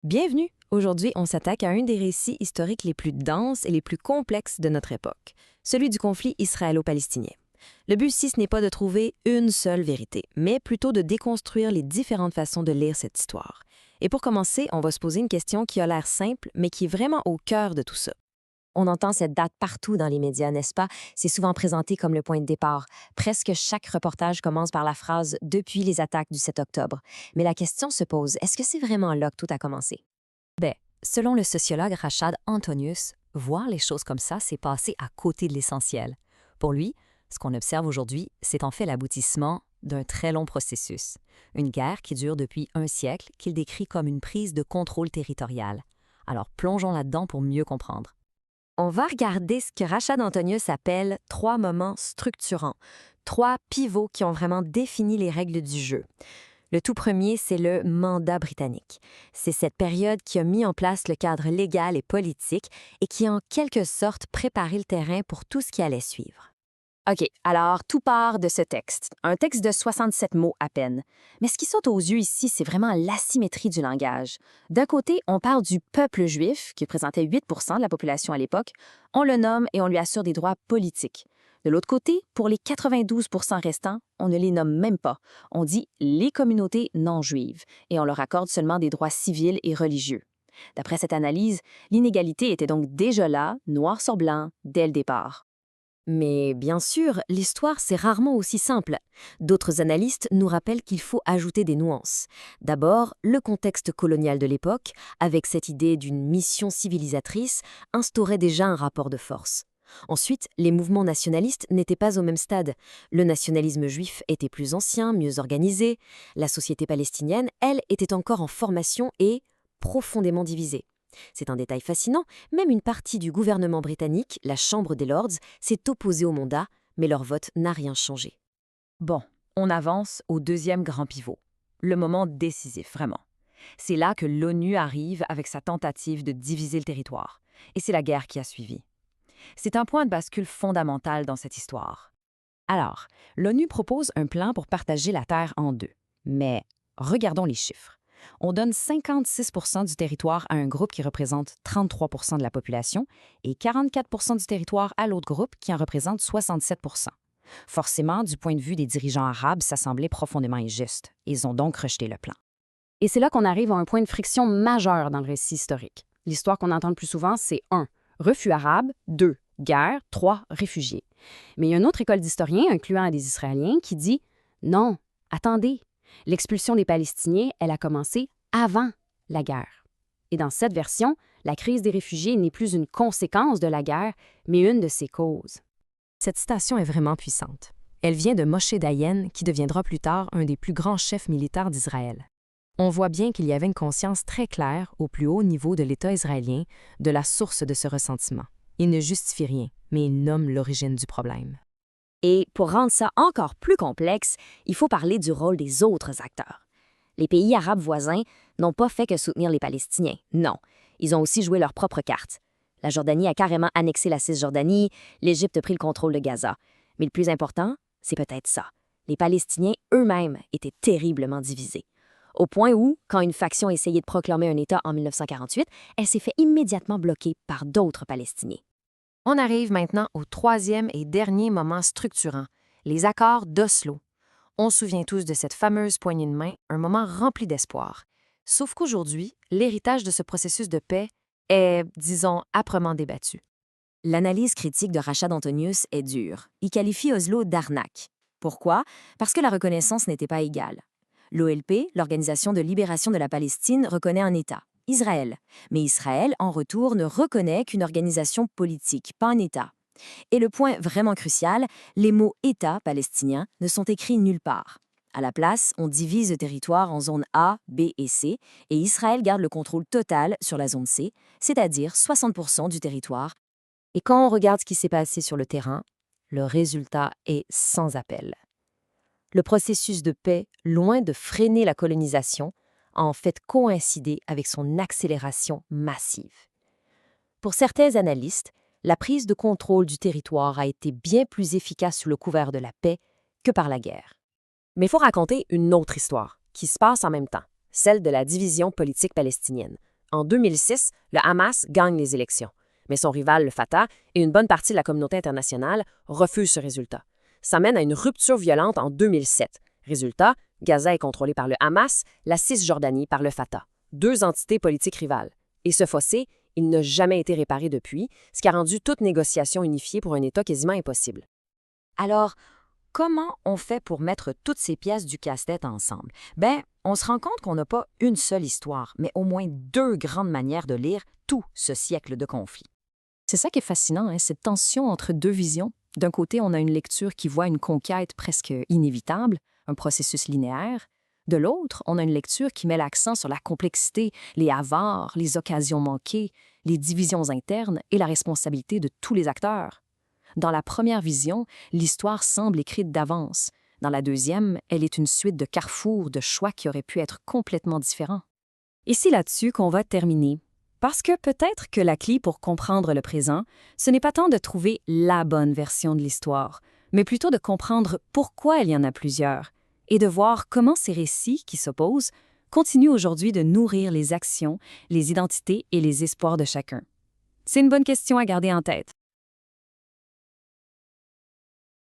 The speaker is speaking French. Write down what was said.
Bienvenue! Aujourd'hui, on s'attaque à un des récits historiques les plus denses et les plus complexes de notre époque, celui du conflit israélo-palestinien. Le but ici, ce n'est pas de trouver une seule vérité, mais plutôt de déconstruire les différentes façons de lire cette histoire. Et pour commencer, on va se poser une question qui a l'air simple, mais qui est vraiment au cœur de tout ça. On entend cette date partout dans les médias, n'est-ce pas? C'est souvent présenté comme le point de départ. Presque chaque reportage commence par la phrase « depuis les attaques du 7 octobre ». Mais la question se pose, est-ce que c'est vraiment là que tout a commencé? Selon le sociologue Rachad Antonius, voir les choses comme ça, c'est passer à côté de l'essentiel. Pour lui, ce qu'on observe aujourd'hui, c'est en fait l'aboutissement d'un très long processus. Une guerre qui dure depuis un siècle, qu'il décrit comme une prise de contrôle territorial. Alors plongeons là-dedans pour mieux comprendre. On va regarder ce que Rachad Antonius appelle 3 moments structurants, 3 pivots qui ont vraiment défini les règles du jeu. Le tout premier, c'est le mandat britannique. C'est cette période qui a mis en place le cadre légal et politique et qui a en quelque sorte préparé le terrain pour tout ce qui allait suivre. OK, alors tout part de ce texte. Un texte de 67 mots à peine. Mais ce qui saute aux yeux ici, c'est vraiment l'asymétrie du langage. D'un côté, on parle du peuple juif, qui représentait 8 de la population à l'époque. On le nomme et on lui assure des droits politiques. De l'autre côté, pour les 92 restants, on ne les nomme même pas. On dit les communautés non-juives et on leur accorde seulement des droits civils et religieux. D'après cette analyse, l'inégalité était donc déjà là, noir sur blanc, dès le départ. Mais bien sûr, l'histoire, c'est rarement aussi simple. D'autres analystes nous rappellent qu'il faut ajouter des nuances. D'abord, le contexte colonial de l'époque, avec cette idée d'une mission civilisatrice, instaurait déjà un rapport de force. Ensuite, les mouvements nationalistes n'étaient pas au même stade. Le nationalisme juif était plus ancien, mieux organisé. La société palestinienne, elle, était encore en formation et profondément divisée. C'est un détail fascinant, même une partie du gouvernement britannique, la Chambre des Lords, s'est opposée au mandat, mais leur vote n'a rien changé. Bon, on avance au deuxième grand pivot. Le moment décisif, vraiment. C'est là que l'ONU arrive avec sa tentative de diviser le territoire. Et c'est la guerre qui a suivi. C'est un point de bascule fondamental dans cette histoire. Alors, l'ONU propose un plan pour partager la Terre en deux. Mais regardons les chiffres. On donne 56 du territoire à un groupe qui représente 33 de la population et 44 du territoire à l'autre groupe qui en représente 67 Forcément, du point de vue des dirigeants arabes, ça semblait profondément injuste. Ils ont donc rejeté le plan. Et c'est là qu'on arrive à un point de friction majeur dans le récit historique. L'histoire qu'on entend le plus souvent, c'est 1. Refus arabe, 2. Guerre, 3. Réfugiés. Mais il y a une autre école d'historiens, incluant des Israéliens, qui dit « Non, attendez, l'expulsion des Palestiniens, elle a commencé avant la guerre. » Et dans cette version, la crise des réfugiés n'est plus une conséquence de la guerre, mais une de ses causes. Cette citation est vraiment puissante. Elle vient de Moshe Dayan, qui deviendra plus tard un des plus grands chefs militaires d'Israël. On voit bien qu'il y avait une conscience très claire, au plus haut niveau de l'État israélien, de la source de ce ressentiment. Il ne justifie rien, mais il nomme l'origine du problème. Et pour rendre ça encore plus complexe, il faut parler du rôle des autres acteurs. Les pays arabes voisins n'ont pas fait que soutenir les Palestiniens, non. Ils ont aussi joué leur propre carte. La Jordanie a carrément annexé la Cisjordanie, l'Égypte a pris le contrôle de Gaza. Mais le plus important, c'est peut-être ça. Les Palestiniens eux-mêmes étaient terriblement divisés. Au point où, quand une faction essayait de proclamer un État en 1948, elle s'est fait immédiatement bloquer par d'autres Palestiniens. On arrive maintenant au troisième et dernier moment structurant, les accords d'Oslo. On se souvient tous de cette fameuse poignée de main, un moment rempli d'espoir. Sauf qu'aujourd'hui, l'héritage de ce processus de paix est, disons, âprement débattu. L'analyse critique de Rachad Antonius est dure. Il qualifie Oslo d'arnaque. Pourquoi? Parce que la reconnaissance n'était pas égale. L'OLP, l'Organisation de libération de la Palestine, reconnaît un État, Israël. Mais Israël, en retour, ne reconnaît qu'une organisation politique, pas un État. Et le point vraiment crucial, les mots État palestinien ne sont écrits nulle part. À la place, on divise le territoire en zones A, B et C, et Israël garde le contrôle total sur la zone C, c'est-à-dire 60% du territoire. Et quand on regarde ce qui s'est passé sur le terrain, le résultat est sans appel. Le processus de paix, loin de freiner la colonisation, a en fait coïncidé avec son accélération massive. Pour certains analystes, la prise de contrôle du territoire a été bien plus efficace sous le couvert de la paix que par la guerre. Mais il faut raconter une autre histoire, qui se passe en même temps, celle de la division politique palestinienne. En 2006, le Hamas gagne les élections. Mais son rival, le Fatah, et une bonne partie de la communauté internationale refusent ce résultat. Ça mène à une rupture violente en 2007. Résultat, Gaza est contrôlé par le Hamas, la Cisjordanie par le Fatah. Deux entités politiques rivales. Et ce fossé, il n'a jamais été réparé depuis, ce qui a rendu toute négociation unifiée pour un État quasiment impossible. Alors, comment on fait pour mettre toutes ces pièces du casse-tête ensemble? On se rend compte qu'on n'a pas une seule histoire, mais au moins deux grandes manières de lire tout ce siècle de conflit. C'est ça qui est fascinant, hein, cette tension entre deux visions. D'un côté, on a une lecture qui voit une conquête presque inévitable, un processus linéaire. De l'autre, on a une lecture qui met l'accent sur la complexité, les avares, les occasions manquées, les divisions internes et la responsabilité de tous les acteurs. Dans la première vision, l'histoire semble écrite d'avance. Dans la deuxième, elle est une suite de carrefours, de choix qui auraient pu être complètement différents. Et c'est là-dessus qu'on va terminer. Parce que peut-être que la clé pour comprendre le présent, ce n'est pas tant de trouver la bonne version de l'histoire, mais plutôt de comprendre pourquoi il y en a plusieurs, et de voir comment ces récits qui s'opposent continuent aujourd'hui de nourrir les actions, les identités et les espoirs de chacun. C'est une bonne question à garder en tête.